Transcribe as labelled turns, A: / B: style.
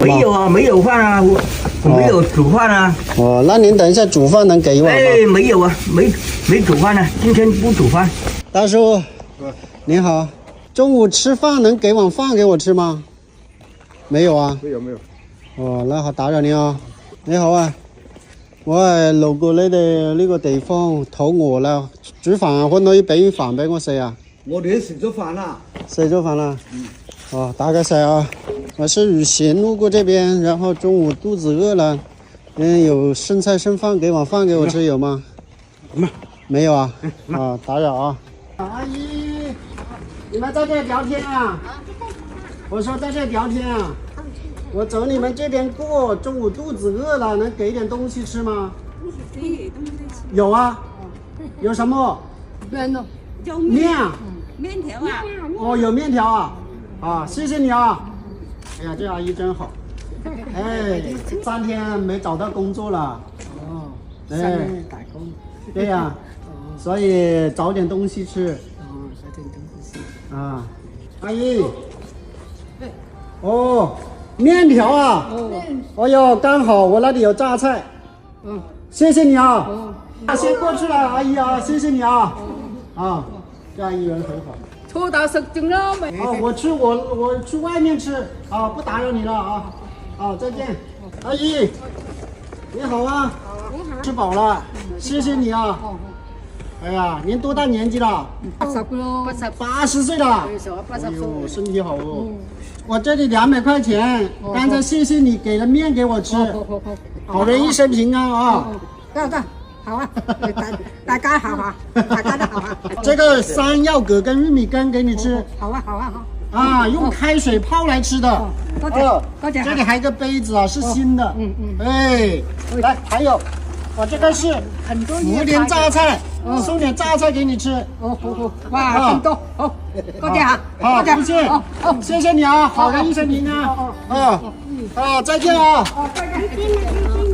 A: 没有啊，没有饭啊，我没有煮饭啊。
B: 哦，那您等一下煮饭能给一碗吗？
A: 哎，没有啊，没煮饭呢，今天不煮饭。
B: 大叔，您好，中午吃饭能给碗饭给我吃吗？没有啊。
C: 沒有。
B: 哦，那好，打擾你啊。你好啊，我係路過你哋呢個地方，肚餓啦，煮飯可唔可以俾飯俾我食啊？
C: 我哋食咗飯啦。
B: 食咗飯啦。哦，打個聲啊，我是雨賢，路過這邊，然後中午肚子餓了，有剩菜剩飯，給碗飯給我吃有嗎？沒有啊。啊，打擾啊。阿姨，你們在這聊天啊？我說在這聊天啊。我走你们这边过，中午肚子饿了，能给点东西吃吗？有啊，有什么？面啊，
D: 面条啊。
B: 哦，有面条啊，啊，谢谢你啊。哎呀，这阿姨真好。哎，3天没找到工作了。哦，哎，打工。对呀，所以找点东西吃。哦，找点东西吃。啊，阿姨。哦。面条啊！哦哟，刚好我那里有榨菜。谢谢你啊！先过去了，阿姨啊，谢谢你啊！啊，这阿姨人很好。
D: 初到食盡咯，咪。
B: 啊，我去外面吃啊，不打擾你了啊！啊，再见，阿姨，你好啊！吃饱了，谢谢你啊！哎呀，您多大年纪了
D: 80咯
B: ？80岁了。哎呦，身体好哦。我这里200块钱，刚才谢谢你给了面给我吃，好人一生平安啊！
D: 得，好啊，大家好啊，大家都好啊。
B: 这个山药葛跟玉米羹给你吃，
D: 好啊，
B: 啊，用开水泡来吃的。
D: 多謝。
B: 这里还有个杯子啊，是新的。哎，来，还有，我这个是福田榨菜，送点榨菜给你吃。
D: 好，哇，咁多，好，多謝吓，
B: 好，不谢，谢谢你啊，好人一生平安。啊，再见啊。
D: 再見。